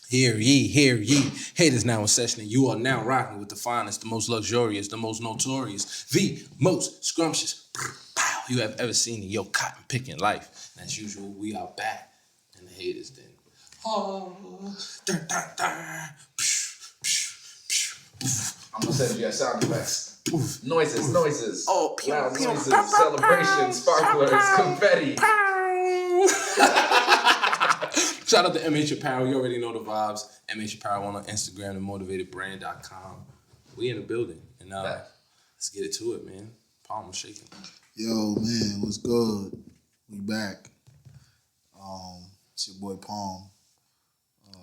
Hear ye. Haters now in session, and you are now rocking with the finest, the most luxurious, the most notorious, the most scrumptious you have ever seen in your cotton picking life. And as usual, we are back in the haters den. I'm gonna send you a sound effects. Noises. Oh, loud noises, celebrations, sparklers, confetti. Shout out to MH Apparel. You already know the vibes. MH Apparel on Instagram and motivatedbrand.com. We in the building. And let's get it to it, man. Palm shaking. Yo, man, what's good? We back. It's your boy Palm.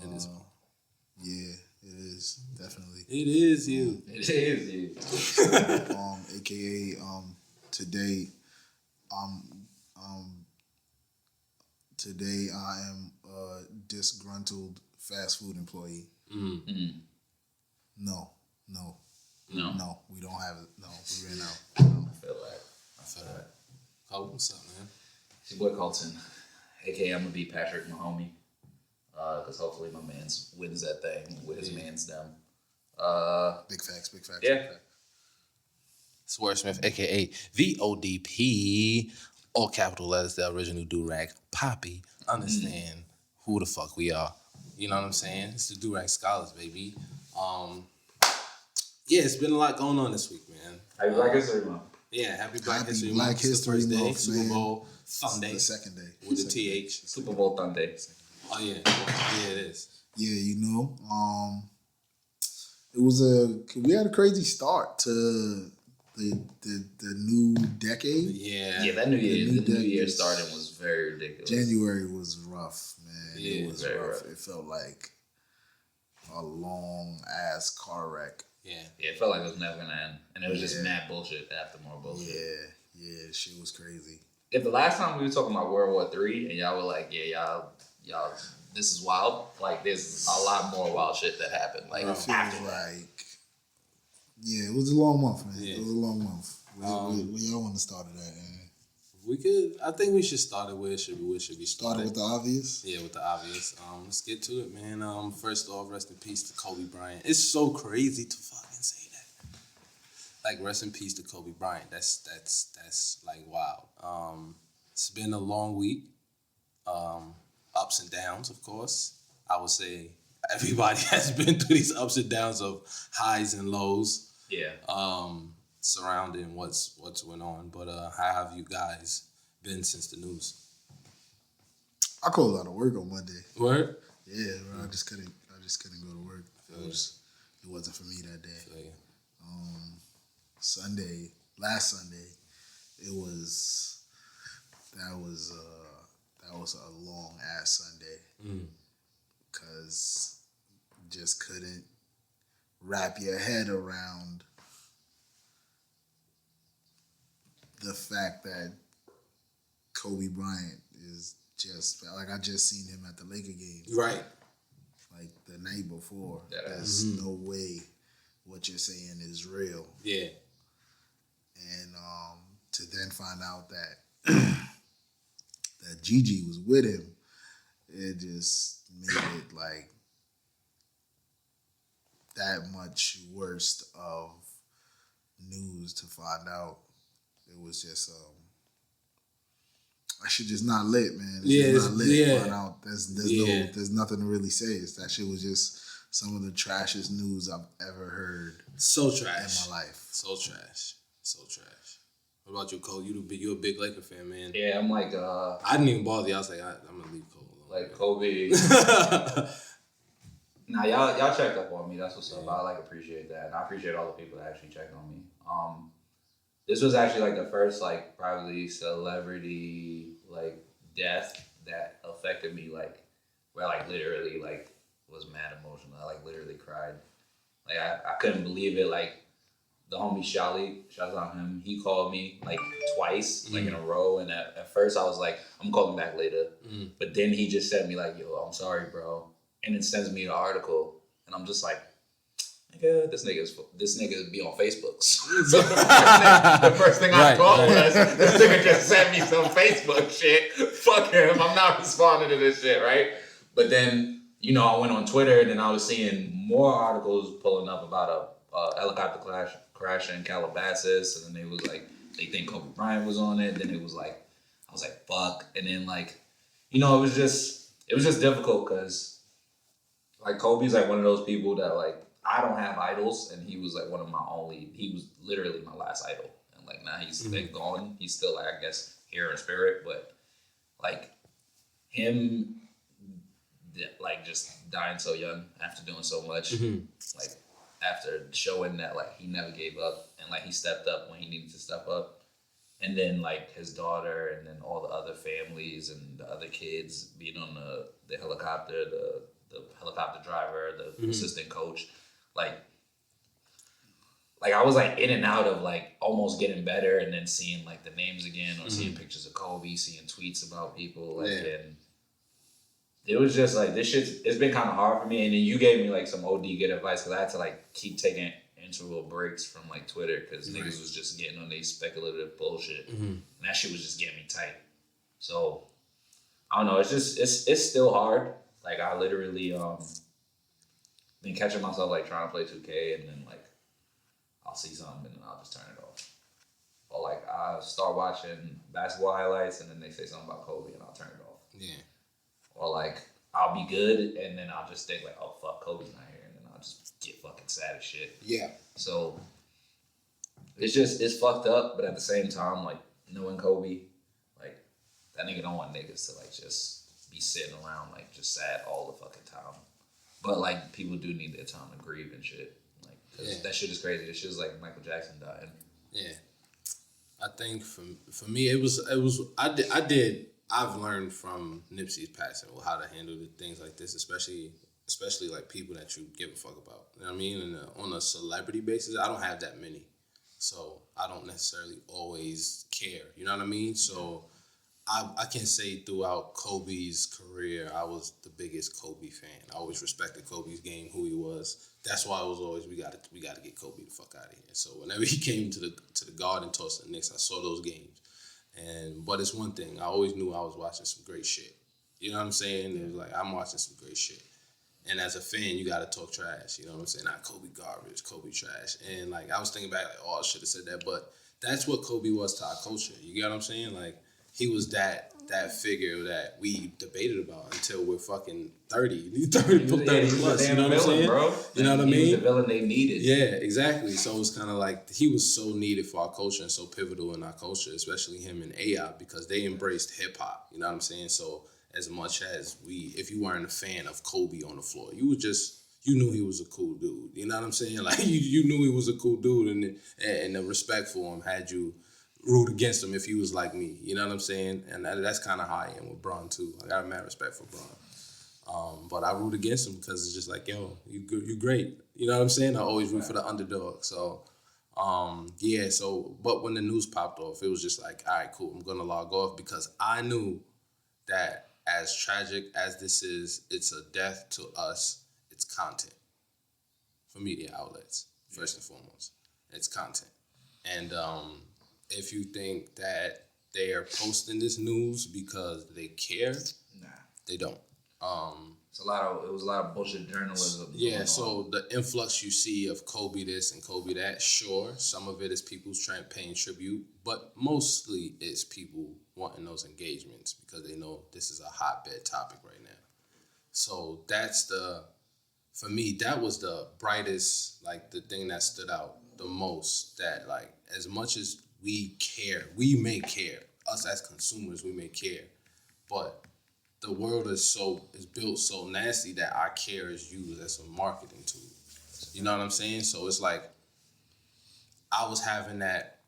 It is. Yeah, it is. Definitely. It is you. It is you. AKA today today I am a disgruntled fast food employee. Mm-hmm. No, we don't have it. No, we ran out. No. I feel that. Oh, what's up, man? It's your boy Colton, aka I'm gonna be Patrick, my homie. Because hopefully my man's wins that thing with his man's them. Big facts. Yeah. It's Wordsmith, a.k.a. the ODP. All capital letters, the original do-rag. Poppy, understand who the fuck we are. You know what I'm saying? It's the do-rag scholars, baby. Yeah, it's been a lot going on this week, man. Happy Black History Month. Yeah, happy Black History Black Month. History It's the first day, Month, Super man. Bowl Sunday. The second day. With the TH. Super Bowl Sunday. Oh, yeah. Yeah, it is. Yeah, you know, we had a crazy start to the new decade. Yeah. That New Year. The New Year decade. starting was very ridiculous. January was rough, man. Yeah, it was rough. It felt like a long ass car wreck. Yeah. It felt like it was never gonna end, and it was just mad bullshit after more bullshit. Yeah, shit was crazy. If the last time we were talking about World War III and y'all were like, yeah, y'all, this is wild. Like, there's a lot more wild shit that happened. Like, It feels after that. like, yeah, it was a long month, man. Yeah. It was a long month. Where y'all want to start it at, man? We could. I think we should start it where it should be. Started started with the obvious. Yeah, with the obvious. Let's get to it, man. First off, rest in peace to Kobe Bryant. It's so crazy to fucking say that. Like, rest in peace to Kobe Bryant. That's like wild. It's been a long week. Ups and downs, of course. I would say everybody has been through these ups and downs of highs and lows. Yeah. Surrounding what's went on. But how have you guys been since the news? I called out of work on Monday. Word? Yeah, bro, I just couldn't go to work. It wasn't for me that day. Last Sunday, that was a long ass Sunday. Cause just couldn't wrap your head around the fact that Kobe Bryant is just like, I just seen him at the Laker game. Right. Like the night before. Yeah. There's no way what you're saying is real. Yeah. And to then find out that that Gigi was with him, it just made it like that much worse of news to find out. It was just that shit just not lit, man. It's just not lit. Find out there's nothing to really say. That shit was just some of the trashiest news I've ever heard. So trash in my life. So trash. What about you, Cole? You're a big Laker fan, man. Yeah, I'm like, I didn't even bother you. I was like, I'm gonna leave Cole alone. Like Kobe. Nah, y'all checked up on me. That's what's up. I appreciate that, and I appreciate all the people that actually checked on me. This was actually like the first probably celebrity death that affected me where literally was mad emotional. I literally cried. I couldn't believe it. The homie Shali, shouts out him, he called me twice in a row, and at first I was like, I'm calling back later. But then he just said me yo, I'm sorry, bro, and then sends me an article, and I'm just like, nigga, this nigga be on Facebook. So the first thing I thought was, this nigga just sent me some Facebook shit fuck him. I'm not responding to this shit, right? But then, I went on Twitter and then I was seeing more articles pulling up about a helicopter crash in Calabasas, and then they was like, they think Kobe Bryant was on it. Then it was like, I was like, fuck. And then like, it was just difficult because like Kobe's like one of those people that like, I don't have idols, and he was like he was literally my last idol. And like now he's like gone. He's still like, I guess, here in spirit, but like him like just dying so young after doing so much, like after showing that like he never gave up and like he stepped up when he needed to step up. And then like his daughter and then all the other families and the other kids being on the helicopter, the helicopter driver, the assistant coach, like I was like in and out of like almost getting better and then seeing like the names again or seeing pictures of Kobe, seeing tweets about people, like and it was just like this shit. It's been kind of hard for me, and then you gave me like some OD good advice because I had to like keep taking interval breaks from like Twitter because niggas was just getting on these speculative bullshit, and that shit was just getting me tight. So I don't know. It's just it's still hard. Like I literally been catching myself like trying to play 2K, and then like I'll see something and then I'll just turn it off. Or like I start watching basketball highlights and then they say something about Kobe and I'll turn it off. Yeah. Or like I'll be good and then I'll just think like, oh fuck, Kobe's not here, and then I'll just get fucking sad as shit. Yeah. So it's fucked up, but at the same time, like knowing Kobe, like that nigga don't want niggas to like just be sitting around like just sad all the fucking time. But like people do need their time to grieve and shit. Like cause that shit is crazy. That shit is like Michael Jackson dying. Yeah. I think for me I've learned from Nipsey's passing how to handle the things like this, especially like people that you give a fuck about. You know what I mean? And on a celebrity basis, I don't have that many, so I don't necessarily always care. You know what I mean? So I can say throughout Kobe's career, I was the biggest Kobe fan. I always respected Kobe's game, who he was. That's why I was always we gotta get Kobe the fuck out of here. So whenever he came to the Garden, tossed the Knicks, I saw those games. But it's one thing, I always knew I was watching some great shit. You know what I'm saying? It was like, I'm watching some great shit. And as a fan, you gotta talk trash. You know what I'm saying? Not Kobe garbage, Kobe trash. And like, I was thinking back, like, oh, I should have said that. But that's what Kobe was to our culture. You get what I'm saying? Like, he was that figure that we debated about until we're fucking 30 plus. You know what I'm saying? Bro. You know what I mean? He was the villain they needed. Yeah, exactly. So it's kind of like he was so needed for our culture and so pivotal in our culture, especially him and AI, because they embraced hip hop. You know what I'm saying? So as much as if you weren't a fan of Kobe on the floor, you knew he was a cool dude. You know what I'm saying? Like you knew he was a cool dude, and the respect for him had you root against him if he was like me. You know what I'm saying? And that's kind of how I am with Bron too. I got mad respect for Bron. But I root against him because it's just like, yo, you great. You know what I'm saying? I always root for the underdog. So, but when the news popped off, it was just like, all right, cool, I'm going to log off because I knew that as tragic as this is, it's a death to us. It's content for media outlets, first and foremost. It's content. And if you think that they are posting this news because they care, nah, they don't. It was a lot of bullshit journalism. Yeah, so the influx you see of Kobe this and Kobe that, sure, some of it is people paying tribute, but mostly it's people wanting those engagements because they know this is a hotbed topic right now. So for me, that was the brightest, like the thing that stood out the most, that like as much as we may care, us as consumers, we may care, but the world is built so nasty that our care is used as a marketing tool. You know what I'm saying? So it's like I was having that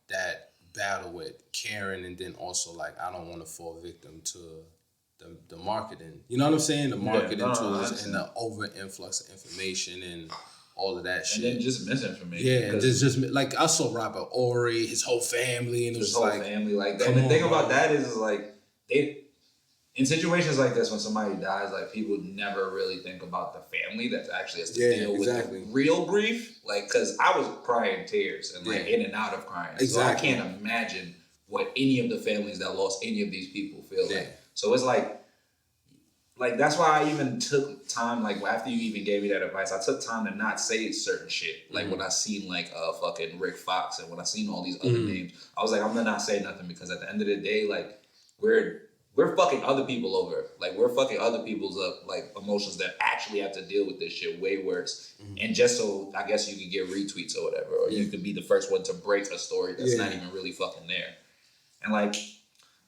battle with caring, and then also like I don't want to fall victim to the marketing. You know what I'm saying? The marketing tools and the over influx of information and all of that shit. And then just misinformation. Yeah, and just like I saw Robert Horry, his whole family, and it was like family like that. And the thing about that is like in situations like this, when somebody dies, like people never really think about the family that actually has to deal with the real grief. Like, cause I was crying tears and like in and out of crying. Exactly. So I can't imagine what any of the families that lost any of these people feel Yeah. like. So it's like that's why I even took time, like after you even gave me that advice, I took time to not say certain shit. Like when I seen like fucking Rick Fox and when I seen all these other names, I was like, I'm gonna not say nothing because at the end of the day, like we're fucking other people over. Like we're fucking other people's like emotions that actually have to deal with this shit way worse. And just so I guess you could get retweets or whatever, or you could be the first one to break a story that's not even really fucking there. And like,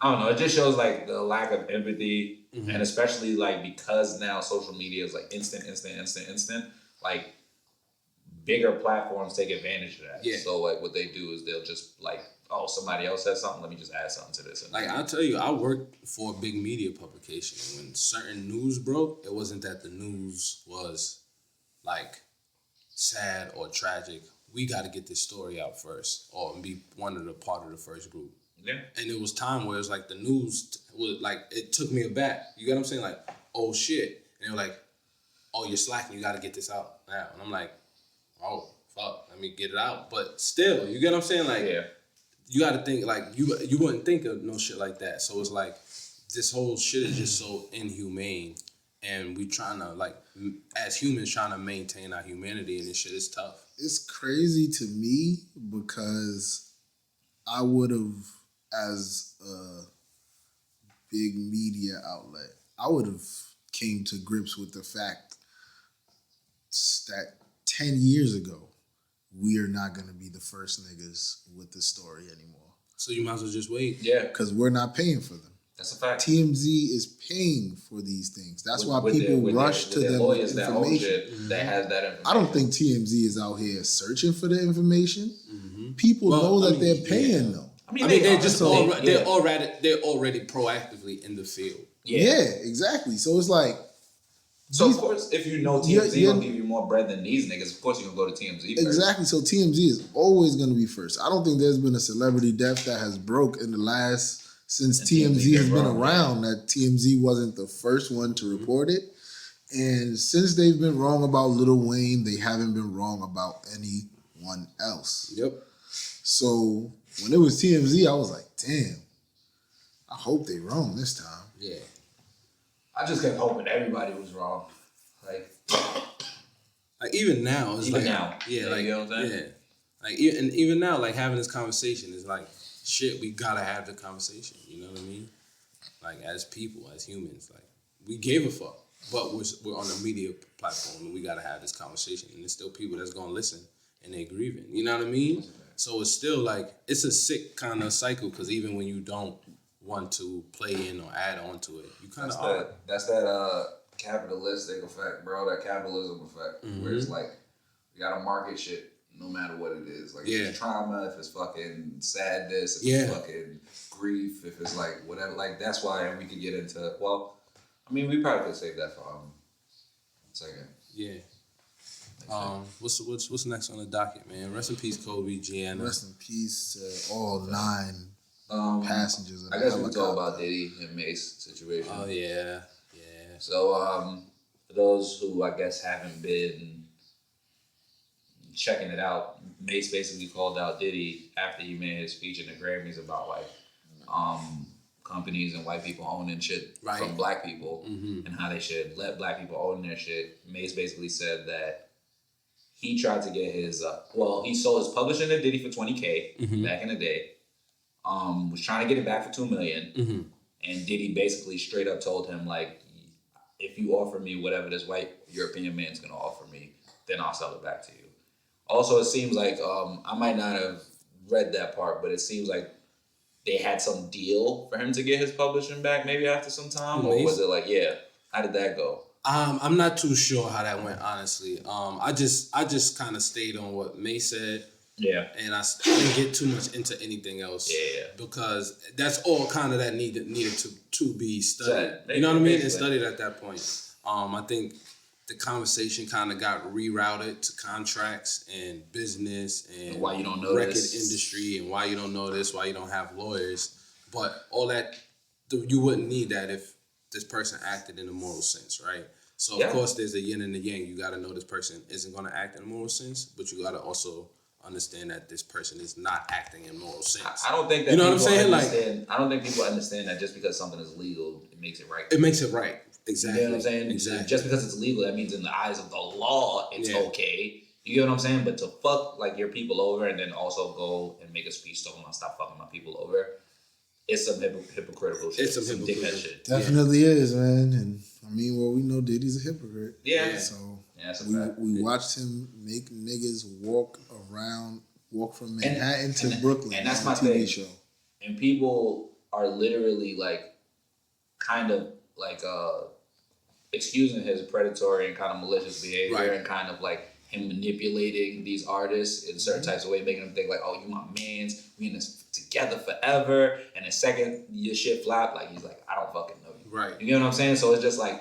I don't know, it just shows like the lack of empathy. And especially like because now social media is like instant, like bigger platforms take advantage of that. Yeah. So like what they do is they'll just like, oh, somebody else says something, let me just add something to this. Like I'll tell you, I worked for a big media publication. When certain news broke, it wasn't that the news was like sad or tragic. We got to get this story out first, or be one of the part of the first group. Yeah. And it was time where it was like the news was like, it took me aback. You get what I'm saying? Like, oh shit. And they were like, oh, you're slacking. You got to get this out now. And I'm like, oh, fuck. Let me get it out. But still, you get what I'm saying? Like, you got to think, like, you wouldn't think of no shit like that. So it's like, this whole shit is just so inhumane. And we trying to, like, as humans, trying to maintain our humanity. And this shit is tough. It's crazy to me because I would have, as a big media outlet, I would have came to grips with the fact that 10 years ago, we are not going to be the first niggas with the story anymore. So you might as well just wait. Yeah. Because we're not paying for them. That's a fact. TMZ is paying for these things. That's why people rush to the information. That has that information. I don't think TMZ is out here searching for the information. People know that they're paying them. I mean, they're already proactively in the field. Yeah, exactly. So it's like, so of course, if you know TMZ will give you more bread than these niggas, of course you're gonna go to TMZ first. Exactly. So TMZ is always gonna be first. I don't think there's been a celebrity death that has broke in the last since TMZ has been around that TMZ wasn't the first one to report it. And since they've been wrong about Lil Wayne, they haven't been wrong about anyone else. Yep. So when it was TMZ, I was like, damn, I hope they wrong this time. Yeah. I just kept hoping everybody was wrong. Like even now, it's even like now. Yeah, like you know what I'm saying? Yeah. Like and even now, like having this conversation is like shit. We gotta have the conversation. You know what I mean? Like as people, as humans, like we gave a fuck, but we're on a media platform and we gotta have this conversation. And there's still people that's gonna listen and they grieving. You know what I mean? So it's still like it's a sick kind of cycle because even when you don't want to play in or add on to it, you kind of are. That's that capitalistic effect, bro. That capitalism effect, where it's like you gotta market shit no matter what it is. Like if it's trauma, if it's fucking sadness, if it's fucking grief, if it's like whatever. Like that's why, and we could get into. Well, I mean, we probably could save that for a second. Yeah. What's next on the docket, man? Rest in peace, Kobe, Gianna. Rest in peace to all 9 passengers. I guess we can talk about Diddy and Mace situation. Oh yeah. So for those who I guess haven't been checking it out, Mace basically called out Diddy after he made his speech in the Grammys about like companies and white people owning shit from black people and how they should let black people own their shit. Mace basically said that he tried to get his he sold his publishing to Diddy for $20K back in the day. Was trying to get it back for $2 million, and Diddy basically straight up told him like, if you offer me whatever this white European man's gonna offer me, then I'll sell it back to you. Also, it seems like I might not have read that part, but it seems like they had some deal for him to get his publishing back maybe after some time, or was it like how did that go? I'm not too sure how that went, honestly. I just kind of stayed on what May said. Yeah. And I didn't get too much into anything else. Yeah. Because that's all kind of that needed to be studied. You know what I mean? And studied at that point. I think the conversation kind of got rerouted to contracts and business and why you don't know record this industry and why you don't know this, why you don't have lawyers. But all that, you wouldn't need that if this person acted in a moral sense, right? So, of course, there's a yin and a yang. You got to know this person isn't going to act in a moral sense, but you got to also understand that this person is not acting in moral sense. I don't think that you know what I'm saying. I don't think people understand that just because something is legal, it makes it right. It makes it right. Exactly. You know what I'm saying? Exactly. Just because it's legal, that means in the eyes of the law, it's okay. You get what I'm saying? But to fuck like your people over and then also go and make a speech talking about stop fucking my people over, it's some hypocritical shit. It's some dickhead shit. Definitely is, man. And I mean, well, we know Diddy's a hypocrite. Yeah. So that's a fact. we watched him make niggas walk from Manhattan to Brooklyn. And that's my TV thing. show. And people are literally like, kind of like excusing his predatory and kind of malicious behavior and kind of like him manipulating these artists in certain types of way, making them think like, oh, you my mans, we in this together forever. And the second your shit flop, like he's like, I don't fucking know you. Right. You get what I'm saying? So it's just like,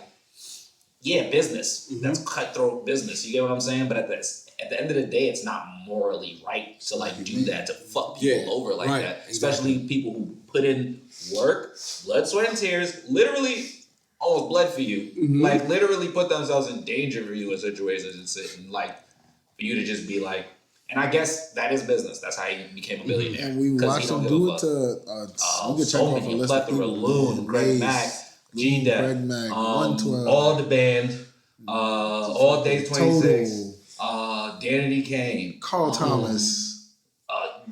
yeah, business. That's cutthroat business. You get what I'm saying? But at the end of the day, it's not morally right to like do that, to fuck people over like that. Especially people who put in work, blood, sweat, and tears, literally almost bled for you. Like literally put themselves in danger for you in situations and like for you to just be like, and I guess that is business. That's how he became a billionaire. And we watched him do it to we could check off a list of people. Loon, Greg Mack, G-Dep, Greg Mack, 112, all the band, all day 26, Danity Kane, Carl Thomas.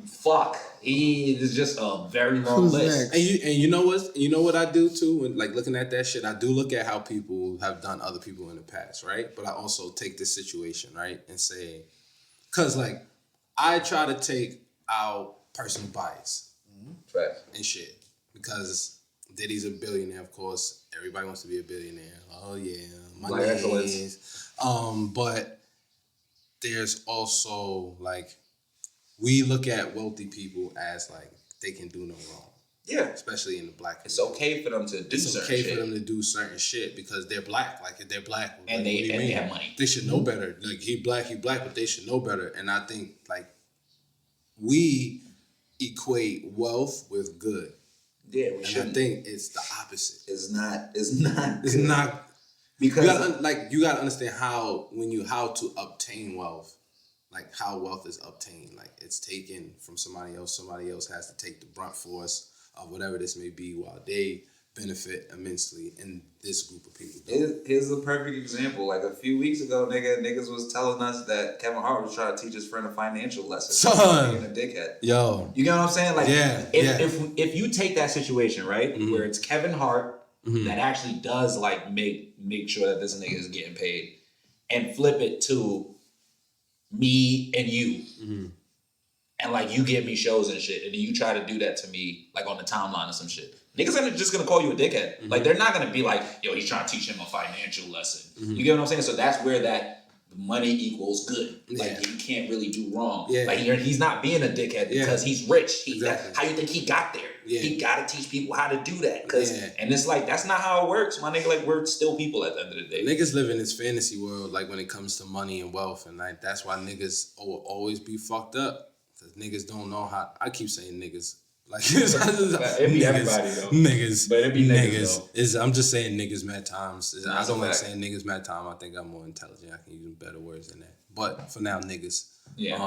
Fuck. He is just a very long list. And you know what I do too? When like looking at that shit, I do look at how people have done other people in the past, right? But I also take this situation, right, and say, cause like I try to take out personal bias and shit. Because Diddy's a billionaire, of course. Everybody wants to be a billionaire. Oh yeah, money is. But there's also like, we look at wealthy people as like they can do no wrong. Yeah. Especially in the black community. It's okay for them to do certain shit. It's okay for them to do certain shit because they're black. Like if they're black. And they have money. They should know better. Like he black, but they should know better. And I think like we equate wealth with good. Yeah, we should. I think it's the opposite. It's not because you gotta understand how to obtain wealth. Like how wealth is obtained. Like it's taken from somebody else. Somebody else has to take the brunt force of whatever this may be while they benefit immensely in this group of people. Here's a perfect example. Like a few weeks ago, niggas was telling us that Kevin Hart was trying to teach his friend a financial lesson. Son. Being a dickhead. Yo. You get what I'm saying? Like if you take that situation, right, where it's Kevin Hart that actually does like make sure that this nigga is getting paid and flip it to me and you, and like you give me shows and shit, and then you try to do that to me like on the timeline or some shit. Niggas are just gonna call you a dickhead. Like they're not gonna be like, yo, he's trying to teach him a financial lesson. You get what I'm saying? So that's where that money equals good. Like you can't really do wrong. Like he's not being a dickhead because he's rich. How you think he got there? He gotta teach people how to do that. And it's like that's not how it works, my nigga. Like we're still people at the end of the day. Niggas live in this fantasy world, like when it comes to money and wealth, and like that's why niggas will always be fucked up. Cause niggas don't know how. I keep saying niggas. Like it be everybody though. Niggas, but it be niggas. I'm just saying niggas mad times. I don't like saying niggas mad time. I think I'm more intelligent. I can use better words than that. But for now, niggas. Yeah.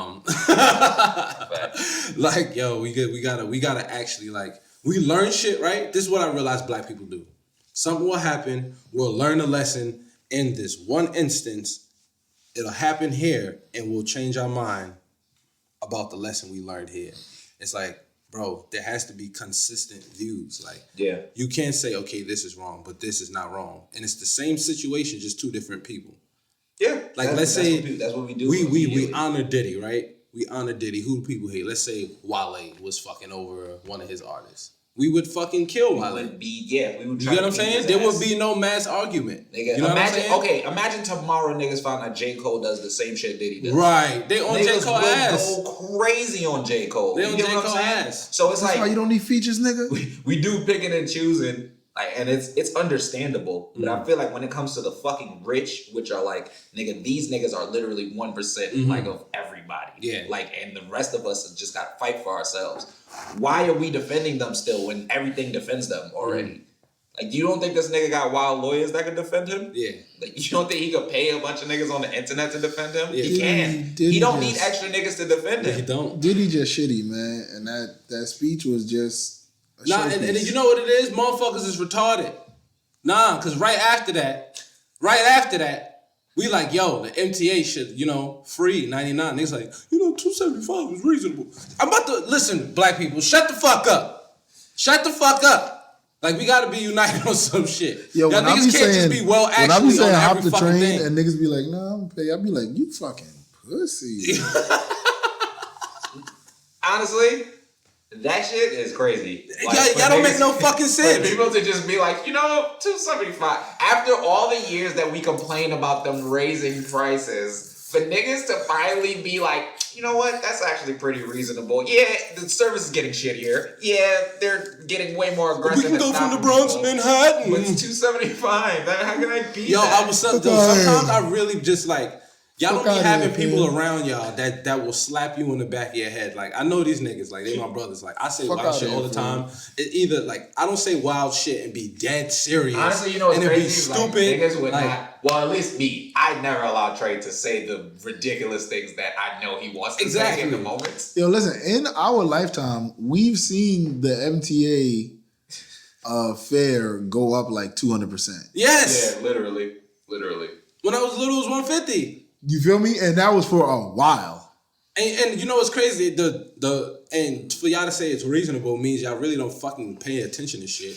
Like yo, we gotta actually like we learn shit, right? This is what I realize black people do. Something will happen. We'll learn a lesson in this one instance. It'll happen here, and we'll change our mind about the lesson we learned here. It's like, bro, there has to be consistent views. Like, you can't say, okay, this is wrong, but this is not wrong. And it's the same situation, just two different people. Yeah. Like, let's say that's what we do. We honor Diddy, right? We honor Diddy. Who do people hate? Let's say Wale was fucking over one of his artists. We would fucking kill Wale. We would you get what I'm saying? There would be no mass argument. Nigga, you know imagine tomorrow niggas found out J. Cole does the same shit Diddy does. Right. They on J. Cole ass. Go crazy on J. Cole. They on J. Cole ass. So it's that's like, why you don't need features, nigga. We do picking and choosing. Like, and it's understandable, but I feel like when it comes to the fucking rich, which are like, nigga, these niggas are literally 1% like of everybody. Yeah. Like, and the rest of us just got to fight for ourselves. Why are we defending them still when everything defends them already? Like, you don't think this nigga got wild lawyers that could defend him? Yeah. Like, you don't think he could pay a bunch of niggas on the internet to defend him? Yeah. He can. He don't need extra niggas to defend him. He don't. Diddy just shitty, man, and that speech was just and you know what it is? Motherfuckers is retarded. Nah, because right after that, we like, yo, the MTA should, free 99. Niggas like, 275 is reasonable. I'm about to, listen, black people, shut the fuck up. Shut the fuck up. Like, we gotta be united on some shit. Yo, y'all niggas can't just be well actually when I be saying on hop every the fucking train thing. and niggas be like, nah, I'm pay. I be like, you fucking pussy. Honestly, that shit is crazy. Like, y'all don't make no fucking sense. For people to just be like, 275. After all the years that we complain about them raising prices, for niggas to finally be like, you know what? That's actually pretty reasonable. Yeah, the service is getting shittier. Yeah, they're getting way more aggressive. We can go from the Bronx to Manhattan. But it's $275. How can I beat Yo, that? Sometimes I really just like, y'all don't be having people man. around y'all that will slap you in the back of your head. Like, I know these niggas, like, they my brothers. Like, I say wild shit all the time. It either, like, I don't say wild shit and be dead serious. Honestly, what's and crazy? be stupid. Like, niggas would not. Well, at least me. I never allow Trey to say the ridiculous things that I know he wants to say in the moment. Yo, listen, in our lifetime, we've seen the MTA fare go up like 200%. Yes. Yeah, literally. When I was little, it was 150. You feel me? And that was for a while. And you know what's crazy? And for y'all to say it's reasonable means y'all really don't fucking pay attention to shit.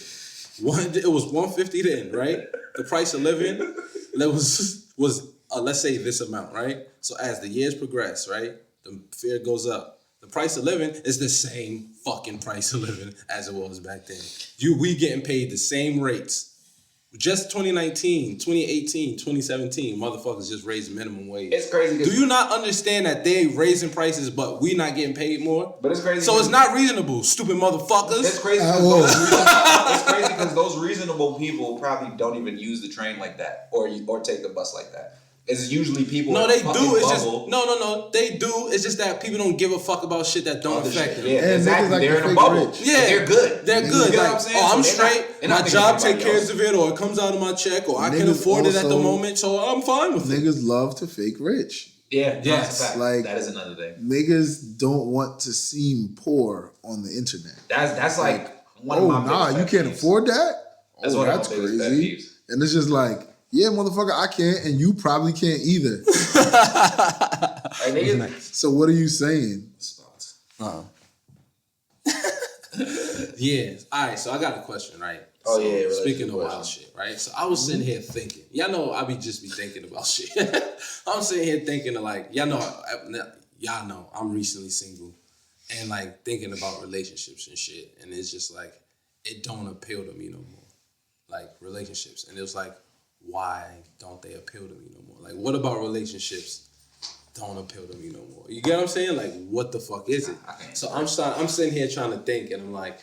It was 150 then, right? The price of living that was let's say this amount, right? So as the years progress, right, the fare goes up. The price of living is the same fucking price of living as it was back then. We getting paid the same rates. Just 2019, 2018, 2017, motherfuckers just raised minimum wage. It's crazy. Do you not understand that they raising prices, but we not getting paid more? But it's crazy. So it's not reasonable, stupid motherfuckers. It's crazy because those reasonable people probably don't even use the train like that or take the bus like that. It's usually people. No, they do. It's just bubble. no. They do. It's just that people don't give a fuck about shit that don't affect them. Yeah, And exactly. like They're the in a bubble. rich. Yeah, they're good. They're good. You know Like, what I'm saying? I'm So straight. My job take care of it, or it comes out of my check, or I can afford it at the moment, so I'm fine with it. Niggas love to fake rich. Yeah, yes. That's a fact. Like, that is another thing. Niggas don't want to seem poor on the internet. That's like one of my biggest you can't peeves. afford that? That's oh, one of that's my biggest pet crazy. peeves. And it's just like, yeah, motherfucker, I can't, and you probably can't either. Like, niggas, So what are you saying? Yeah. All right. So I got a question, right? Oh, so, yeah, Speaking of question. wild shit, right? So I was sitting here thinking. Y'all know I be thinking about shit. I'm sitting here thinking of like, y'all know I'm recently single, and like thinking about relationships and shit, and it's just like it don't appeal to me no more. Like relationships, and it was like, why don't they appeal to me no more? Like, what about relationships don't appeal to me no more? You get what I'm saying? Like, what the fuck is it? So I'm sitting here trying to think, and I'm like,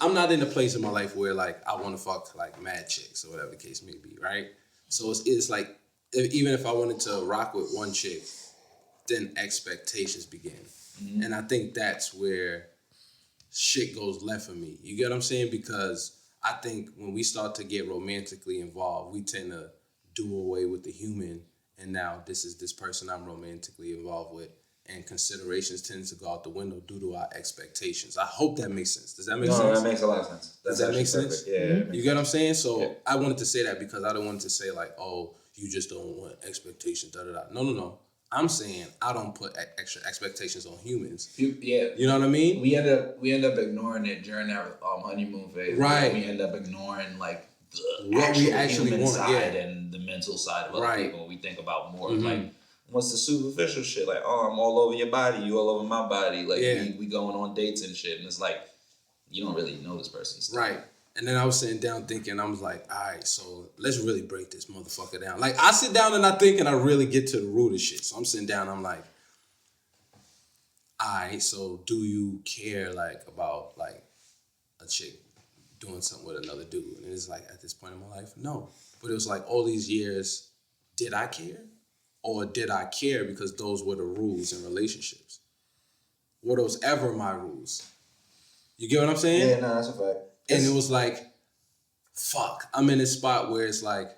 I'm not in a place in my life where like I want to fuck like mad chicks or whatever the case may be, right? So it's like even if I wanted to rock with one chick, then expectations begin, and I think that's where shit goes left for me. You get what I'm saying? Because I think when we start to get romantically involved, we tend to do away with the human, and now this is this person I'm romantically involved with, and considerations tend to go out the window due to our expectations. I hope that makes sense. Does that make sense? No, that makes a lot of sense. Does that make sense? Perfect. Yeah. You get what I'm saying? So yeah. I wanted to say that because I don't want to say like, oh, you just don't want expectations, da-da-da. No. I'm saying I don't put extra expectations on humans. Yeah. You know what I mean? We end up ignoring it during our honeymoon phase. Right. We end up ignoring like the what we actually human want, side and the mental side of other people. We think about more like what's the superficial shit? Like, oh, I'm all over your body, you all over my body. Like we going on dates and shit, and it's like you don't really know this person still. Right. And then I was sitting down thinking, I was like, all right, so let's really break this motherfucker down. Like, I sit down and I think and I really get to the root of shit. So I'm sitting down, I'm like, all right, so do you care, like, about, like, a chick doing something with another dude? And it's like, at this point in my life, no. But it was like, all these years, did I care? Or did I care because those were the rules in relationships? Were those ever my rules? You get what I'm saying? Yeah, no, that's a fact. And it was like, I'm in this spot where it's like,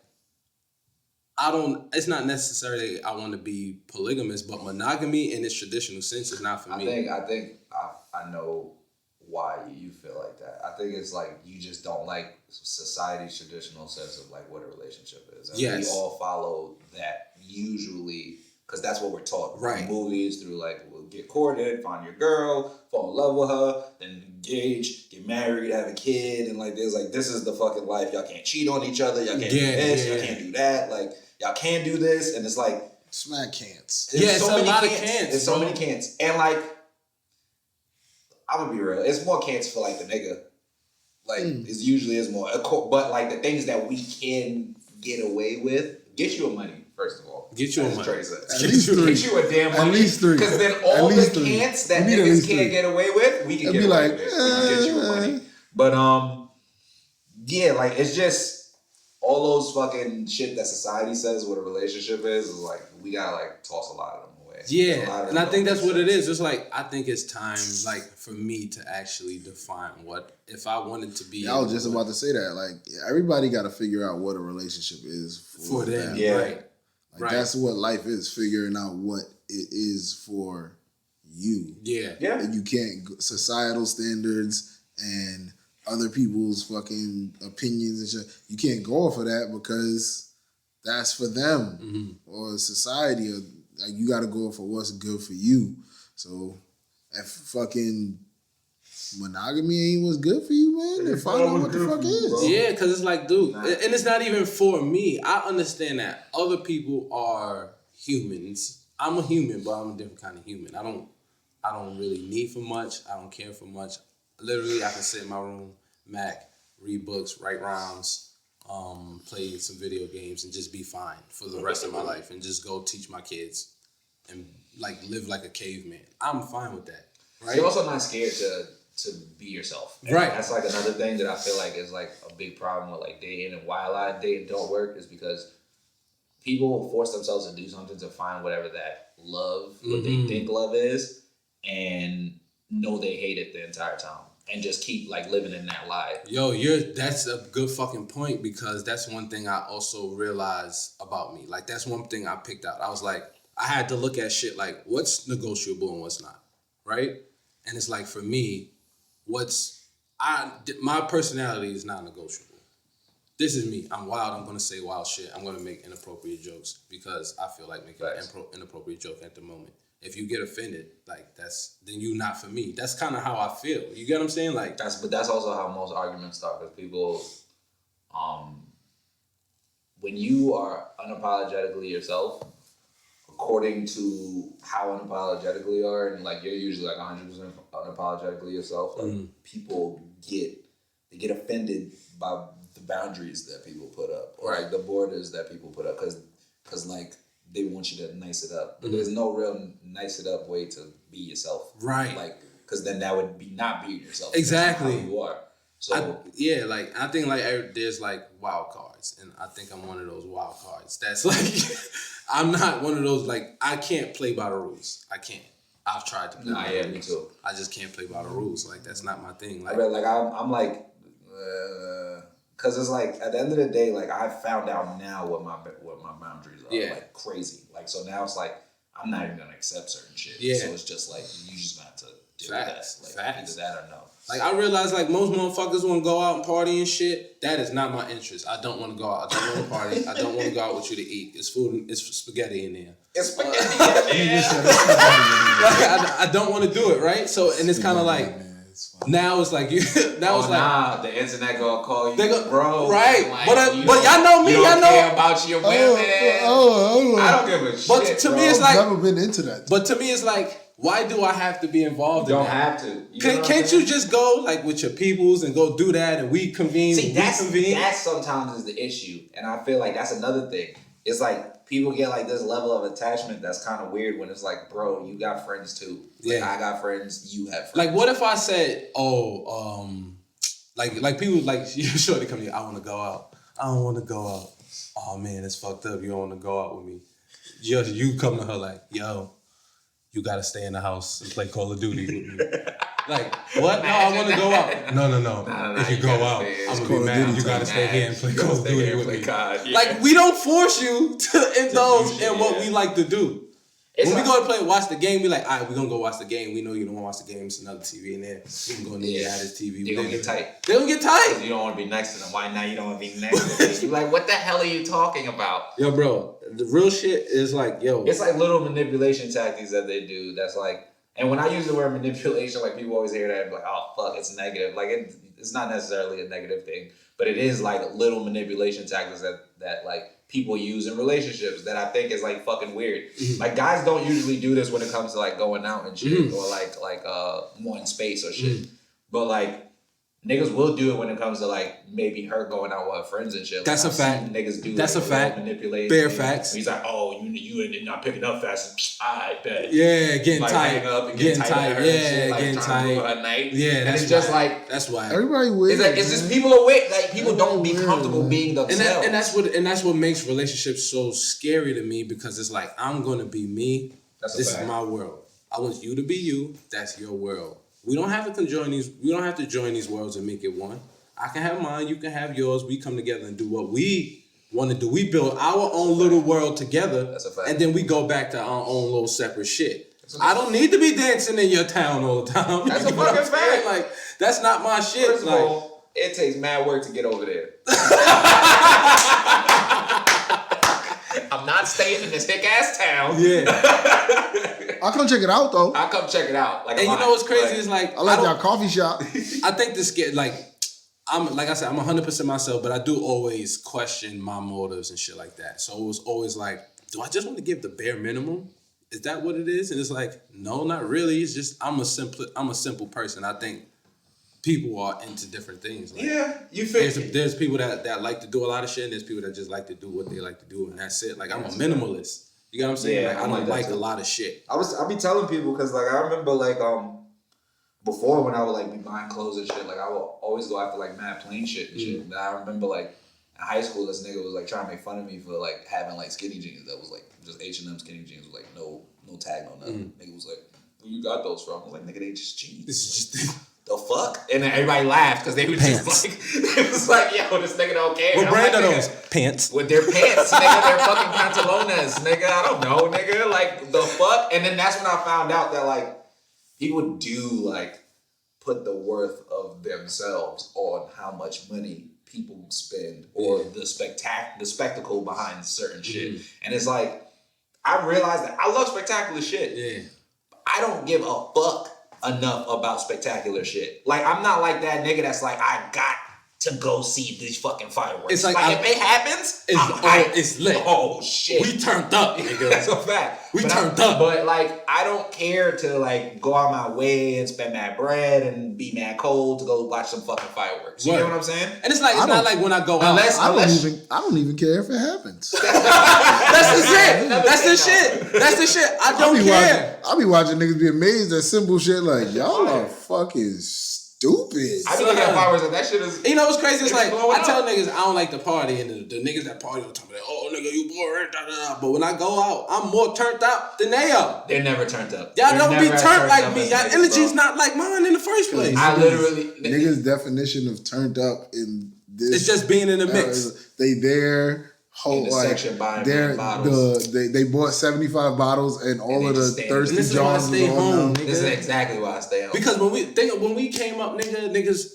it's not necessarily I want to be polygamous, but monogamy in its traditional sense is not for me. I think I know why you feel like that. I think it's like you just don't like society's traditional sense of like what a relationship is. And we all follow that usually because that's what we're taught. Right. Through movies, through like, we'll get courted, find your girl, fall in love with her, then engage, get married, have a kid, and like there's like, this is the fucking life. Y'all can't cheat on each other. Y'all can't do this. Y'all can't do that. Like, y'all can do this. And it's like, smack can'ts. It's so a lot of can'ts. There's so many can'ts. And like, I'm gonna be real. It's more can'ts for like the nigga. Like, it usually is more. But like the things that we can get away with, get you a money, first of all. Get you a money. At least three. Get you a damn money. At least three. Because then all the can'ts that niggas can't get away with, we can get away with. We can get you money. But yeah, like it's just all those fucking shit that society says what a relationship is like we gotta like toss a lot of them away. Yeah, and I think that's what it is. It's like, I think it's time like for me to actually define what, if I wanted to be. Yeah, I was just about to say that. Like, everybody got to figure out what a relationship is for them. Yeah, right. Like, that's what life is, figuring out what it is for you. Yeah. And you can't, societal standards and other people's fucking opinions and shit, you can't go off of that because that's for them or society. Or, like, you got to go for what's good for you. So if fucking monogamy ain't what's good for you, man, then find out what the fuck is. Yeah, because it's like, dude, and it's not even for me. I understand that other people are humans. I'm a human, but I'm a different kind of human. I don't really need for much. I don't care for much. Literally, I can sit in my room, Mac, read books, write rhymes, play some video games, and just be fine for the rest of my life, and just go teach my kids and like live like a caveman. I'm fine with that. Right? You're also not scared to be yourself. And right. That's like another thing that I feel like is like a big problem with like dating, and why a lot of dating don't work is because people force themselves to do something to find whatever that love, what they think love is, and know they hate it the entire time. And just keep like living in that lie. Yo, that's a good fucking point, because that's one thing I also realized about me. Like, that's one thing I picked out. I was like, I had to look at shit like, what's negotiable and what's not, right? And it's like, for me, my personality is not negotiable. This is me. I'm wild. I'm gonna say wild shit. I'm gonna make inappropriate jokes because I feel like making an inappropriate joke at the moment. If you get offended, like then you not for me. That's kind of how I feel. You get what I'm saying? Like but that's also how most arguments start, because people, when you are unapologetically yourself, according to how unapologetically you are, and like you're usually like 100% unapologetically yourself, like people get offended by the boundaries that people put up, or like the borders that people put up, because like they want you to nice it up, but there's no real nice it up way to be yourself, right? Like, because then that would be not being yourself. Exactly. That's how you are. So I think like there's like wild cards, and I think I'm one of those wild cards. That's like I'm not one of those, like, I can't play by the rules. I can't. I've tried to play by the rules. Me too. I just can't play by the rules. Like, that's not my thing. Like, I'm like, because it's like at the end of the day, like I found out now what my boundaries are. Like crazy. Like, so now it's like I'm not even gonna accept certain shit. Yeah. So it's just like you just got to do that. Like either that or no. Like, I realize, like, most motherfuckers want to go out and party and shit. That is not my interest. I don't want to go out. I don't want to party. I don't want to go out with you to eat. It's food. It's spaghetti in there. It's spaghetti in there. I don't want to do it, right? So, and it's kind of like, now it's like, the internet gonna call you, bro. Right. Like, but y'all know me. Y'all know. Care about your women. I don't give a shit. But to me, it's like, I've never been into that. But to me, it's like, why do I have to be involved in that? You don't have to. Can't you just go, like, with your peoples and go do that, and we convene? See, that sometimes is the issue. And I feel like that's another thing. It's like people get like this level of attachment that's kind of weird when it's like, bro, you got friends too. Like, I got friends, you have friends. Like, what if I said, like people, like, you're sure to come here, I want to go out. I don't want to go out. Oh, man, it's fucked up. You don't want to go out with me. You come to her like, yo, you gotta stay in the house and play Call of Duty with me. Like, what? No, I want to go out. No. Nah, If you go out, I'm going to be mad. You got to stay here and play Call of Duty with me. Like, we don't force you to indulge in what we like to do. When we go to watch the game, we like, all right, we're going to go watch the game. We know you don't want to watch the game. It's another TV in there. We can go in there and add this TV. They're going to get tight. They're going to get tight. You don't want to be next to them. Why now you don't want to be next to them? You're like, what the hell are you talking about? Yo, bro, the real shit is like, yo. It's like little manipulation tactics that they do that's like, and when I use the word manipulation, like people always hear that and be like, oh, fuck, it's negative. Like, it's not necessarily a negative thing, but it is like little manipulation tactics that like, people use in relationships that I think is like fucking weird. Mm-hmm. Like guys don't usually do this when it comes to like going out and shit or like wanting space or shit. But like niggas will do it when it comes to like maybe her going out with her friends and shit. Like, that's a fact. Niggas do. That's like, a fact. Manipulate. Bare facts. He's like, oh, you ended not picking up fast. I bet. Yeah, getting like, tight. Up and getting tight. Yeah, like, getting tight. Her night. Yeah, and that's it's just why. like that's why. Everybody weird. It's just people are weird. Like people don't be comfortable being themselves. And that's what makes relationships so scary to me because it's like I'm gonna be me. This is my world. I want you to be you. That's your world. We don't have to join these. We don't have to join these worlds and make it one. I can have mine. You can have yours. We come together and do what we want to do. We build our own little world together. That's a fact. And then we go back to our own little separate shit. I don't need to be dancing in your town all the time. That's a fucking fact. Like that's not my shit. First of all, it takes mad work to get over there. I'm not staying in this thick ass town. Yeah. I'll come check it out though. I'll come check it out. Like, and you know what's crazy is like I like y'all coffee shop. I think this get like I'm like I said, I'm 100% myself, but I do always question my motives and shit like that. So it was always like, do I just want to give the bare minimum? Is that what it is? And it's like, no, not really. It's just I'm a simple person. I think people are into different things. Like, yeah, you feel there's people that like to do a lot of shit, and there's people that just like to do what they like to do, and that's it. Like I'm a minimalist. You know what I'm saying? Yeah, like, I don't like a lot of shit. I be telling people because like I remember like before when I would like be buying clothes and shit, like I would always go after like mad plain shit and shit. And I remember like in high school, this nigga was like trying to make fun of me for like having like skinny jeans that was like just H&M skinny jeans with like no tag, no nothing. Nigga was like, where you got those from? I was like, nigga, they just jeans. This is just the fuck? And then everybody laughed because they were just like, it was like, yo, this nigga don't care. What brand like, are those? Pants. With their pants, nigga, they're fucking pantalones, nigga. I don't know, nigga. Like, the fuck? And then that's when I found out that, like, people do, like, put the worth of themselves on how much money people spend or the spectacle behind certain shit. And it's like, I realized that I love spectacular shit. Yeah. I don't give a fuck enough about spectacular shit. Like, I'm not like that nigga that's like, I got to go see these fucking fireworks. It's like if it happens, it's lit. Oh shit. We turned up, nigga. That's a fact. We turned up. But like, I don't care to like go out my way and spend mad bread and be mad cold to go watch some fucking fireworks. You know what I'm saying? And it's like it's not like when I go out. I don't even care if it happens. That's the shit. That's the shit. That's the shit. I don't care. I be watching niggas be amazed at simple shit like y'all are fucking stupid. I be looking at fireworks and that shit is. You know what's crazy? It's like I tell niggas I don't like to party, and the niggas that party all the time, like, oh nigga, you bored. Da, da, da. But when I go out, I'm more turned up than they are. They're never turned up. Y'all don't be turned like me. Y'all energy's not like mine in the first place. I literally niggas' definition of turned up in this. It's just being in the mix. They there. In the section buying bottles. They bought 75 bottles and all of the thirsty Johns was on them. This is exactly why I stay home. Because when we came up, nigga,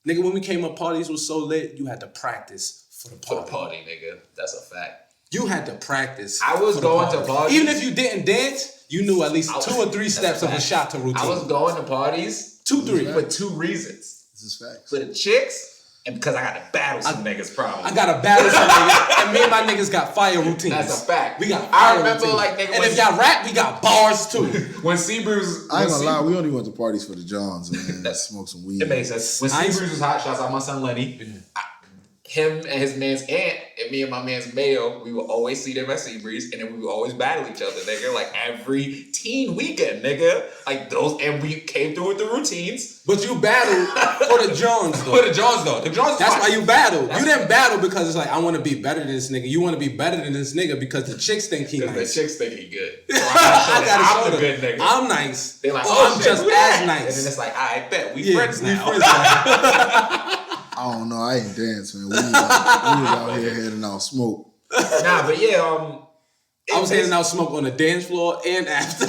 when we came up, parties was so lit, you had to practice for the party. Nigga. That's a fact. You had to practice. I was going to parties. Even if you didn't dance, you knew at least 2 or 3 steps of a shot to routine. I was going to parties 2-3 for 2 reasons. This is facts. For the chicks. And because I got to battle some niggas problems. I got to battle some niggas. And me and my niggas got fire routines. That's a fact. We got fire routines. Like, nigga, and if y'all rap, we got bars too. When Seabrews... I ain't gonna lie, we only went to parties for the Johns, man. Smoke some weed. It makes sense. When Seabrews was hot shots out my son Lenny, him and his man's aunt and me and my man's Mayo, we would always see them at Seabreeze, and then we would always battle each other, nigga. Like every teen weekend, nigga. Like those, and we came through with the routines. But you battled for the Jones, though. For the Jones, though. The Jones. That's why you battled. You didn't battle because it's like, I want to be better than this nigga. You want to be better than this nigga because the chicks think he nice. Because the chicks think he good. So I'm the good nigga. I'm nice. They're like, I'm just as nice. And then it's like, I bet we friends now. I don't know. I ain't dance, man. We was out here heading out smoke. Nah, but yeah, I was handing out smoke on the dance floor and after.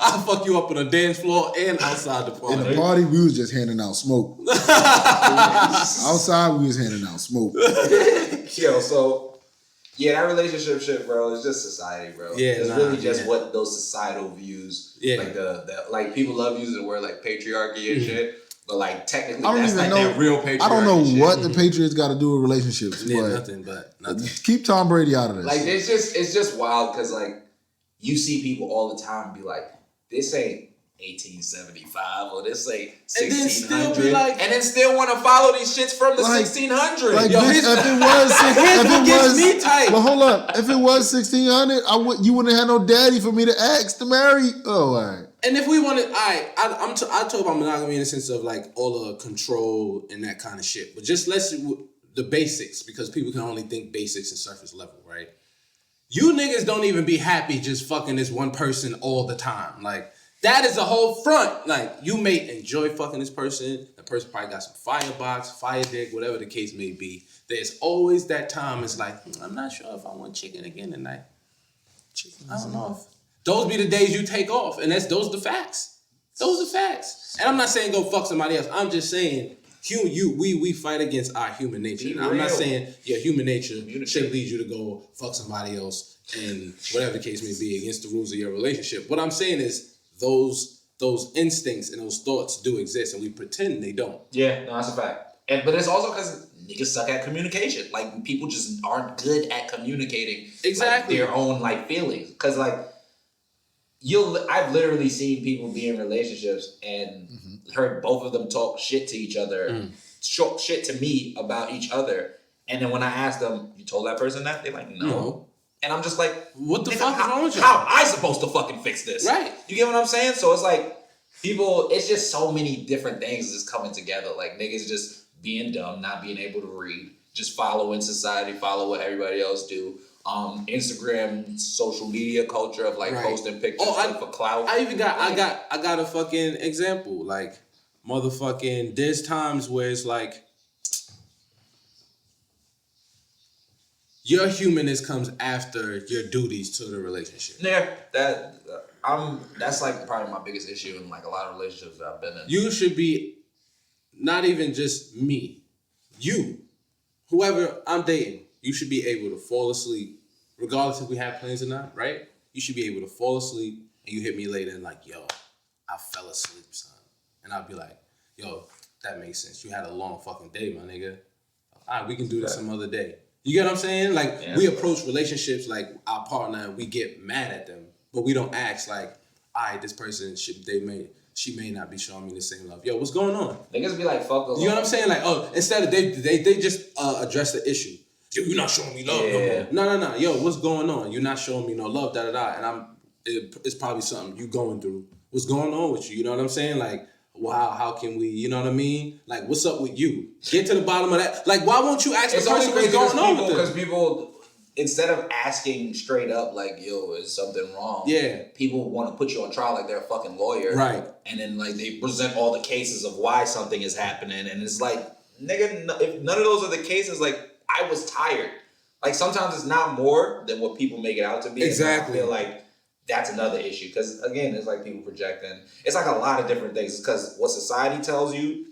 I'll fuck you up on the dance floor and outside the party. In the party, we was just handing out smoke. Outside, we was handing out smoke. Yo, so yeah, that relationship shit, bro, is just society, bro. Yeah, it's really just what those societal views. Yeah, like the like people love using the word like patriarchy and shit. But like technically, I don't that's even like know. that real patriarchy. I don't know shit. what the Patriots got to do with relationships. Yeah, but nothing. Keep Tom Brady out of this. Like it's just wild because like you see people all the time be like, this ain't 1875 or this ain't 1600, and then still want to follow these shits from the 1600s. Like, yo, bitch, if it was, me tight. But hold up, if it was 1600, you wouldn't have had no daddy for me to ask to marry. Oh, all right. And if we wanted, I talk about monogamy in the sense of like all the control and that kind of shit. But just the basics, because people can only think basics and surface level, right? You niggas don't even be happy just fucking this one person all the time. Like, that is a whole front. Like, you may enjoy fucking this person. The person probably got some firebox, fire dick, whatever the case may be. There's always that time it's like, I'm not sure if I want chicken again tonight. I don't know if... Those be the days you take off, and those are the facts. Those are facts. And I'm not saying go fuck somebody else. I'm just saying we fight against our human nature. Now, I'm not saying your human nature should lead you to go fuck somebody else and whatever the case may be against the rules of your relationship. What I'm saying is those instincts and those thoughts do exist, and we pretend they don't. Yeah, no, that's a fact. But it's also because niggas suck at communication. Like people just aren't good at communicating exactly their own like feelings. Because like I've literally seen people be in relationships and heard both of them talk shit to each other, shit to me about each other, and then when I ask them, "You told that person that?" They're like, "No." And I'm just like, what the fuck is wrong with you? How am I supposed to fucking fix this? Right. You get what I'm saying? So it's like it's just so many different things just coming together. Like niggas just being dumb, not being able to read, just following society, follow what everybody else do. Instagram, social media culture of like posting pictures for clout. I got a fucking example. Like, motherfucking, there's times where it's like your humanness comes after your duties to the relationship. Yeah, that's like probably my biggest issue in like a lot of relationships that I've been in. You should be not even just me. You, whoever I'm dating, you should be able to fall asleep, regardless if we have plans or not, right? You should be able to fall asleep and you hit me later and like, yo, I fell asleep, son. And I'll be like, yo, that makes sense. You had a long fucking day, my nigga. All right, we can do this some other day. You get what I'm saying? Like, we approach relationships like our partner, we get mad at them, but we don't ask like, all right, this person, she may not be showing me the same love. Yo, what's going on? Niggas be like, fuck the love. You know what I'm saying? Like, oh, instead of they just address the issue. Yo, you're not showing me love no more. No. Yo, what's going on? You're not showing me no love, And it's probably something you going through. What's going on with you? You know what I'm saying? Like, wow, how can we, you know what I mean? Like, what's up with you? Get to the bottom of that. Like, why won't you ask the person what's going on with them? Because people, instead of asking straight up, like, yo, is something wrong? Yeah. People want to put you on trial like they're a fucking lawyer. Right. And then, like, they present all the cases of why something is happening. And it's like, nigga, if none of those are the cases, like, I was tired. Like, sometimes it's not more than what people make it out to be. Exactly. I feel like that's another issue. Because, again, it's like people projecting. It's like a lot of different things. Because what society tells you,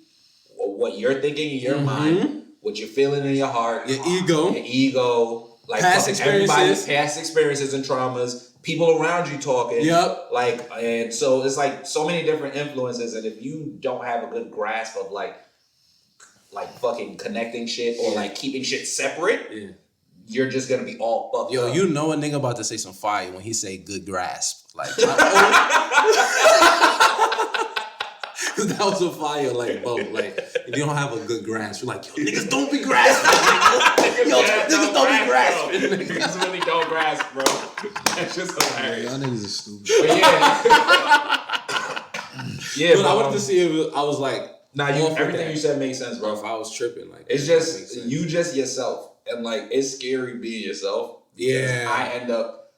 or what you're thinking in your mind, what you're feeling in your heart. Your ego. Like, past experiences and traumas. People around you talking. Yep. Like, and so it's like so many different influences. And if you don't have a good grasp of, like fucking connecting shit or, like, keeping shit separate, you're just gonna be all fucked up. Yo, you know a nigga about to say some fire when he say good grasp. Like, That was a fire like boat. Like if you don't have a good grasp, you're like, yo, niggas don't be grasping. Niggas don't be grasping. Niggas really don't grasp, bro. That's just hilarious. Y'all niggas are stupid. But yeah. But I wanted to see if I was like, everything you said makes sense, bro. If I was tripping, like it's just you just yourself, and like it's scary being yourself. Yeah, I end up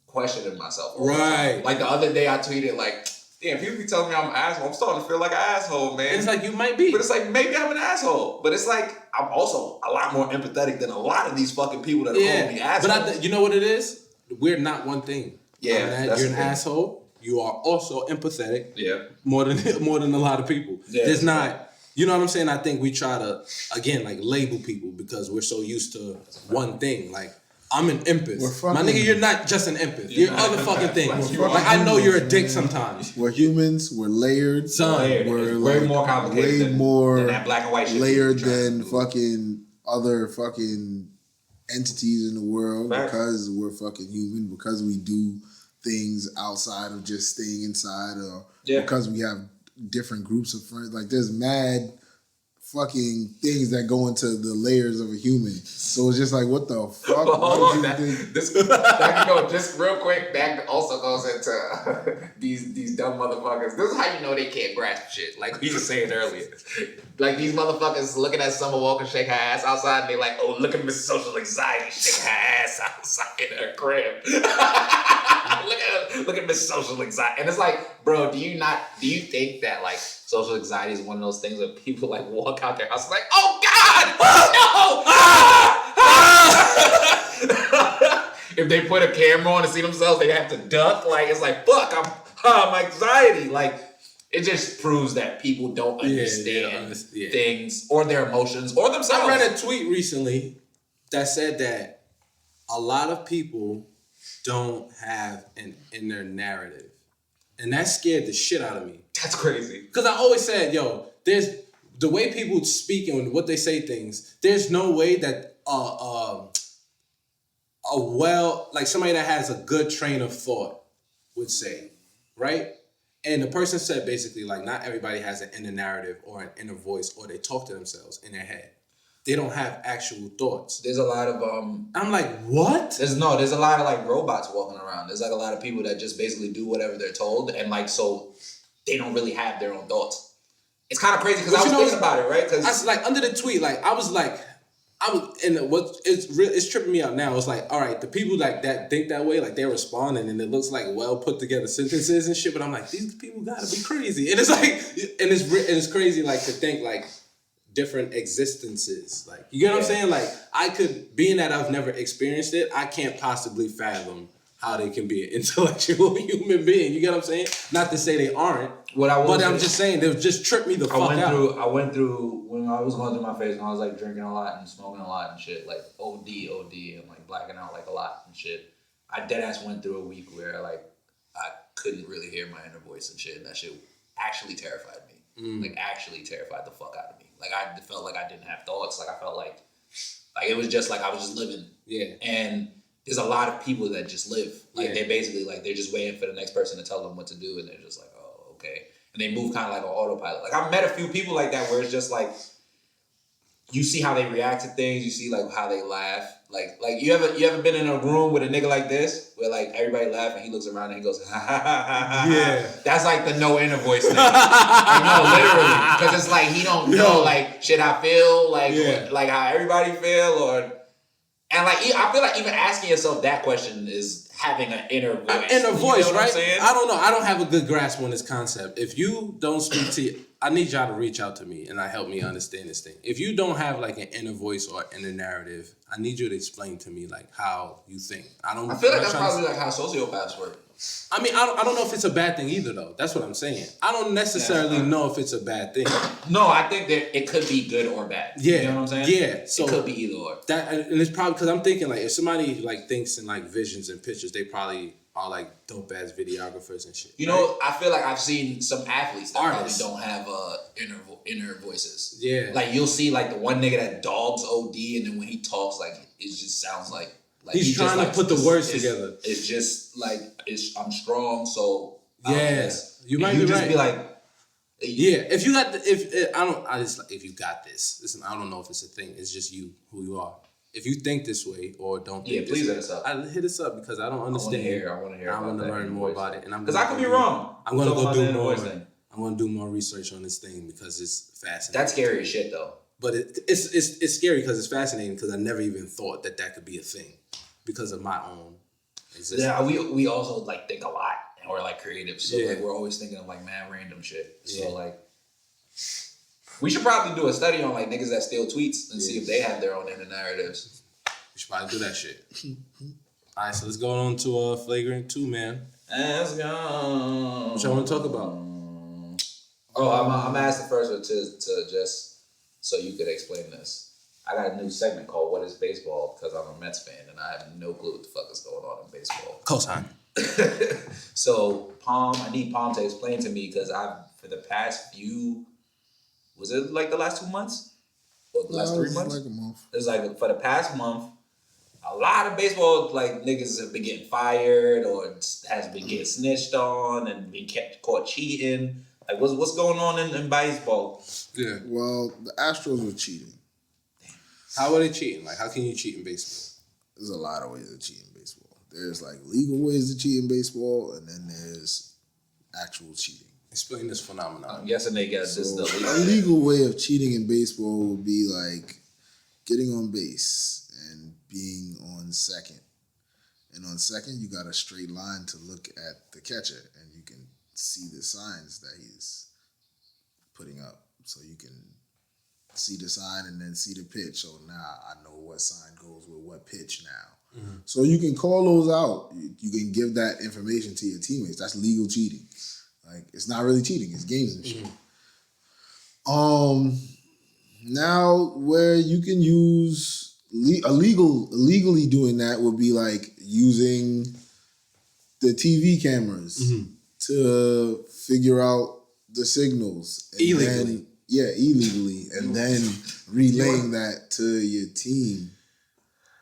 questioning myself. Right. Like the other day, I tweeted like, "Damn, people be telling me I'm an asshole. I'm starting to feel like an asshole, man." It's like you might be, but it's like maybe I'm an asshole. But it's like I'm also a lot more empathetic than a lot of these fucking people that are calling me assholes. But you know what it is? We're not one thing. Yeah, you're an asshole. You are also empathetic. Yeah, more than a lot of people. Yeah, there's not. You know what I'm saying? I think we try to again like label people because we're so used to one thing. Like I'm an empath. My nigga, you're not just an empath. You're other fucking things. Like I know you're a dick sometimes. We're humans. We're layered. We're way more complicated. Way more than that black and white shit. Layered than fucking other fucking entities in the world. Fact. Because we're fucking human. Because we do things outside of just staying inside, or because we have different groups of friends. Like there's mad fucking things that go into the layers of a human. So it's just like, what the fuck? Hold on, that can go just real quick. That also goes into these dumb motherfuckers. This is how you know they can't grasp shit. Like we were saying earlier. Like these motherfuckers looking at Summer Walker shake her ass outside, and they like, oh, look at Miss Social Anxiety shake her ass outside in her crib. Look at Miss Social Anxiety. And it's like, bro, do you think that like social anxiety is one of those things where people like walk out their house like, oh God, no! If they put a camera on to see themselves, they have to duck. Like it's like, fuck, I'm anxiety. Like it just proves that people don't understand things or their emotions or themselves. I read a tweet recently that said that a lot of people don't have an inner narrative. And that scared the shit out of me. That's crazy. Because I always said, yo, there's the way people speak and what they say things, there's no way that somebody that has a good train of thought would say, right? And the person said basically like not everybody has an inner narrative or an inner voice or they talk to themselves in their head. They don't have actual thoughts. There's a lot of I'm like, what? There's a lot of like robots walking around. There's like a lot of people that just basically do whatever they're told, and like so they don't really have their own thoughts. It's kind of crazy because I was thinking about it, right? Because I was like under the tweet, like it's tripping me out now. It's like, all right, the people like that think that way, like they're responding, and it looks like well put together sentences and shit. But I'm like, these people gotta be crazy, and it's like, and it's crazy like to think like different existences. Like, you get what I'm saying? Like, I could, being that I've never experienced it, I can't possibly fathom how they can be an intellectual human being. You get what I'm saying? Not to say they aren't. I'm just saying they'll just trip me the fuck out. I went through when I was going through my phase when I was like drinking a lot and smoking a lot and shit, like OD, and like blacking out like a lot and shit. I deadass went through a week where like I couldn't really hear my inner voice and shit, and that shit actually terrified me. Like actually terrified the fuck out of me. Like I felt like I didn't have thoughts. Like I felt like it was just like I was just living. Yeah. And there's a lot of people that just live. Like they basically like they're just waiting for the next person to tell them what to do, and they're just like, oh, okay. And they move kind of like an autopilot. Like I've met a few people like that where it's just like you see how they react to things, you see like how they laugh. Like you ever been in a room with a nigga like this where like everybody laugh and he looks around and he goes ha ha ha ha. Yeah. That's like the no inner voice thing. Like, no, literally, because it's like he don't know like shit I feel like how everybody feel and like I feel like even asking yourself that question is having an inner voice. Right? I don't know. I don't have a good grasp on this concept. If you don't speak to I need y'all to reach out to me and help me understand this thing. If you don't have like an inner voice or inner narrative, I need you to explain to me like how you think. I feel like that's probably like how sociopaths work. I mean, I don't know if it's a bad thing either though. That's what I'm saying. I don't necessarily know if it's a bad thing. No, I think that it could be good or bad. Yeah. You know what I'm saying? Yeah. So it could be either or. And it's probably because I'm thinking like if somebody like thinks in like visions and pictures, they probably are like dope ass videographers and shit. You know, I feel like I've seen some athletes that probably don't have inner voices. Yeah. Like you'll see like the one nigga that dogs OD, and then when he talks, like it just sounds like he's trying to put the words together. It's just like I'm strong, so you might be right. Just be like, Yeah, if you got if you got this. Listen, I don't know if it's a thing. It's just you, who you are. If you think this way or don't think this please way, hit us up. hit us up because I don't understand. I want to hear. I want to learn more about it, and because I could be wrong. I'm gonna go do more. I'm gonna do more research on this thing because it's fascinating. That's scary as shit, though. But it's scary because it's fascinating because I never even thought that could be a thing because of my own existence. Yeah, we also like think a lot and we're like creative, so like we're always thinking of like mad random shit. So like. We should probably do a study on like niggas that steal tweets and see if they have their own inner narratives. We should probably do that shit. All right, so let's go on to Flagrant 2, man. Let's go. What y'all want to talk about? I'm asking first to just so you could explain this. I got a new segment called "What is Baseball?" because I'm a Mets fan and I have no clue what the fuck is going on in baseball. Cosign. So I need Palm to explain to me because for the past few. Was it like the last 2 months? Or the last 3 months? Like a month. It was like for the past month, a lot of baseball like niggas have been getting fired or has been getting snitched on and been caught cheating. Like what's going on in baseball? Yeah. Well, the Astros were cheating. How are they cheating? Like how can you cheat in baseball? There's a lot of ways to cheat in baseball. There's like legal ways to cheat in baseball, and then there's actual cheating. Explain this phenomenon. I'm guessing they got this. A legal way of cheating in baseball would be like getting on base and being on second. And on second, you got a straight line to look at the catcher, and you can see the signs that he's putting up. So you can see the sign and then see the pitch. So now I know what sign goes with what pitch now. Mm-hmm. So you can call those out. You can give that information to your teammates. That's legal cheating. Like, it's not really cheating. It's games and shit. Now, where you can use illegally doing that would be like using the TV cameras to figure out the signals. And illegally. Illegally. And then relaying that to your team.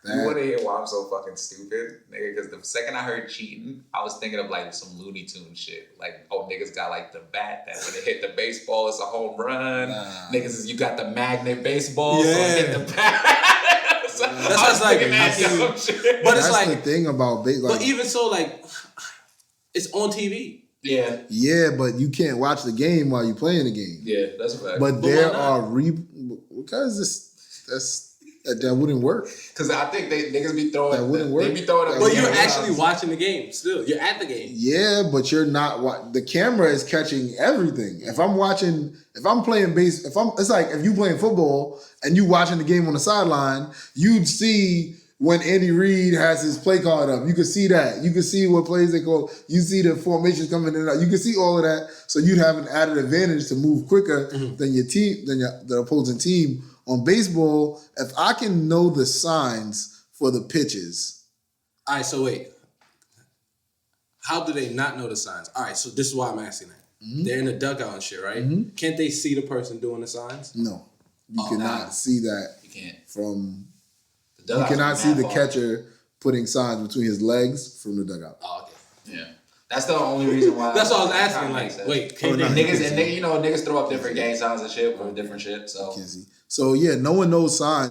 You want to hear why I'm so fucking stupid? Nigga, because the second I heard cheating, I was thinking of like some Looney Tunes shit. Like, niggas got like the bat that when it hit the baseball, it's a home run. Niggas, you got the magnet baseball, so it hit the bat. So that's what's like. But it's like the thing about baseball. But even so, like, it's on TV. Yeah. Yeah, but you can't watch the game while you're playing the game. Yeah, that's a fact. But there are because that wouldn't work. Because I think niggas be throwing. That wouldn't work. They be throwing. But you're actually watching the game still. You're at the game. Yeah, but you're not. The camera is catching everything. If I'm playing base, it's like if you playing football and you watching the game on the sideline, you'd see when Andy Reid has his play card up. You can see that. You can see what plays they call. You see the formations coming in and out. You can see all of that. So you'd have an added advantage to move quicker than your team, than the opposing team. On baseball, if I can know the signs for the pitches. All right, so wait. How do they not know the signs? All right, so this is why I'm asking that. Mm-hmm. They're in the dugout and shit, right? Mm-hmm. Can't they see the person doing the signs? No. You cannot see that. You can't. From the dugout. You cannot see the catcher putting signs between his legs from the dugout. Oh, okay. Yeah. That's the only reason why. That's what I was asking. Like, wait, niggas throw up different gang signs and shit for different shit. So yeah, no one knows signs.